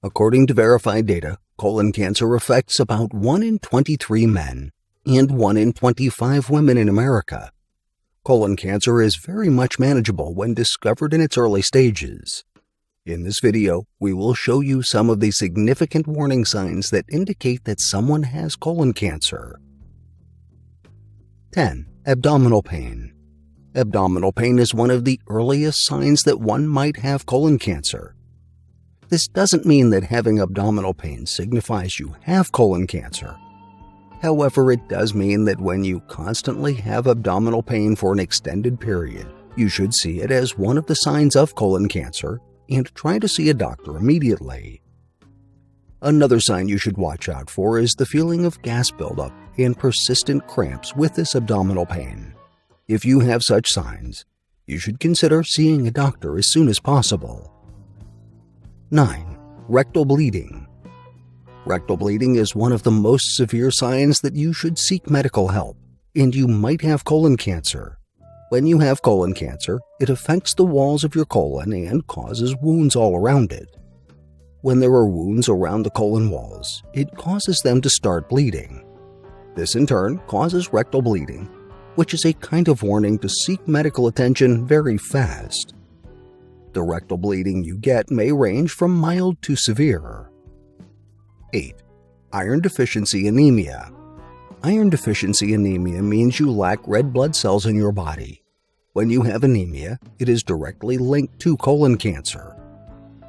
According to verified data, colon cancer affects about 1 in 23 men and 1 in 25 women in America. Colon cancer is very much manageable when discovered in its early stages. In this video, we will show you some of the significant warning signs that indicate that someone has colon cancer. 10. Abdominal pain. Abdominal pain is one of the earliest signs that one might have colon cancer. This doesn't mean that having abdominal pain signifies you have colon cancer. However, it does mean that when you constantly have abdominal pain for an extended period, you should see it as one of the signs of colon cancer and try to see a doctor immediately. Another sign you should watch out for is the feeling of gas buildup and persistent cramps with this abdominal pain. If you have such signs, you should consider seeing a doctor as soon as possible. 9. Rectal bleeding. Rectal bleeding is one of the most severe signs that you should seek medical help, and you might have colon cancer. When you have colon cancer, it affects the walls of your colon and causes wounds all around it. When there are wounds around the colon walls, it causes them to start bleeding. This in turn causes rectal bleeding, which is a kind of warning to seek medical attention very fast. The rectal bleeding you get may range from mild to severe. 8. Iron deficiency anemia. Iron deficiency anemia means you lack red blood cells in your body. When you have anemia, it is directly linked to colon cancer.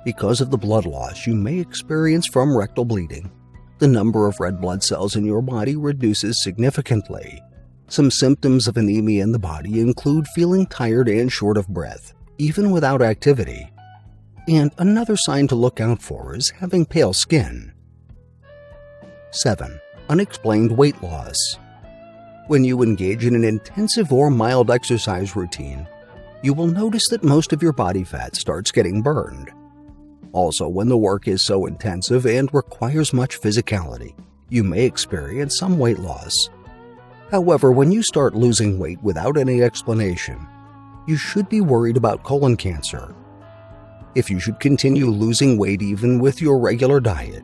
Because of the blood loss you may experience from rectal bleeding, the number of red blood cells in your body reduces significantly. Some symptoms of anemia in the body include feeling tired and short of breath, even without activity. And another sign to look out for is having pale skin. 7. Unexplained weight loss. When you engage in an intensive or mild exercise routine, you will notice that most of your body fat starts getting burned. Also, when the work is so intensive and requires much physicality, you may experience some weight loss. However, when you start losing weight without any explanation, you should be worried about colon cancer. If you should continue losing weight even with your regular diet,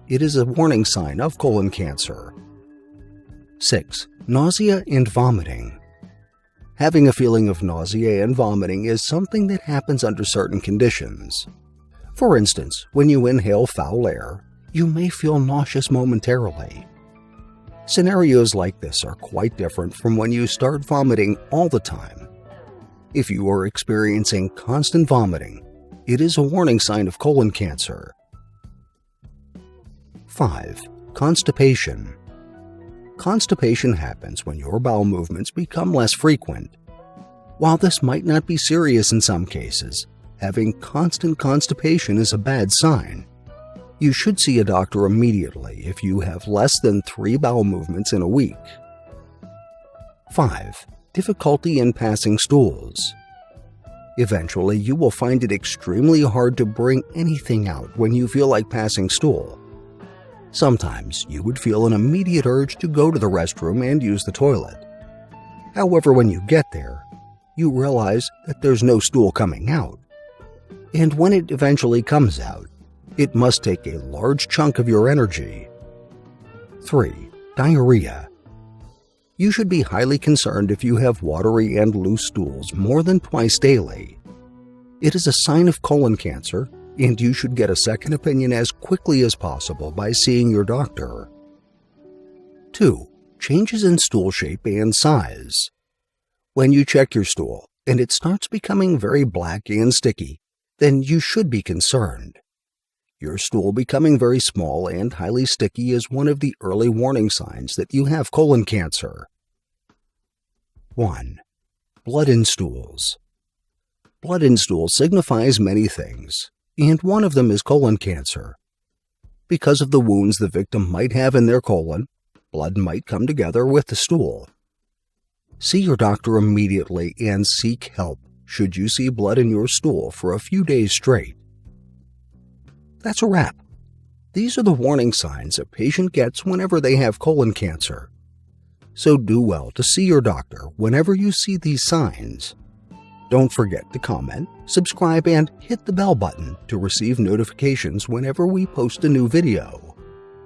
it is a warning sign of colon cancer. 6. Nausea and vomiting. Having a feeling of nausea and vomiting is something that happens under certain conditions. For instance, when you inhale foul air, you may feel nauseous momentarily. Scenarios like this are quite different from when you start vomiting all the time. If you are experiencing constant vomiting, it is a warning sign of colon cancer. 5. Constipation. Constipation happens when your bowel movements become less frequent. While this might not be serious in some cases, having constant constipation is a bad sign. You should see a doctor immediately if you have less than 3 bowel movements in a week. 5. Difficulty in passing stools. Eventually, you will find it extremely hard to bring anything out when you feel like passing stool. Sometimes you would feel an immediate urge to go to the restroom and use the toilet. However, when you get there, you realize that there's no stool coming out. And when it eventually comes out, it must take a large chunk of your energy. 3. Diarrhea. You should be highly concerned if you have watery and loose stools more than twice daily. It is a sign of colon cancer, and you should get a second opinion as quickly as possible by seeing your doctor. 2. Changes in stool shape and size. When you check your stool and it starts becoming very black and sticky, then you should be concerned. Your stool becoming very small and highly sticky is one of the early warning signs that you have colon cancer. 1. Blood in stools. Blood in stools signifies many things, and one of them is colon cancer. Because of the wounds the victim might have in their colon, blood might come together with the stool. See your doctor immediately and seek help should you see blood in your stool for a few days straight. That's a wrap. These are the warning signs a patient gets whenever they have colon cancer. So do well to see your doctor whenever you see these signs. Don't forget to comment, subscribe, and hit the bell button to receive notifications whenever we post a new video.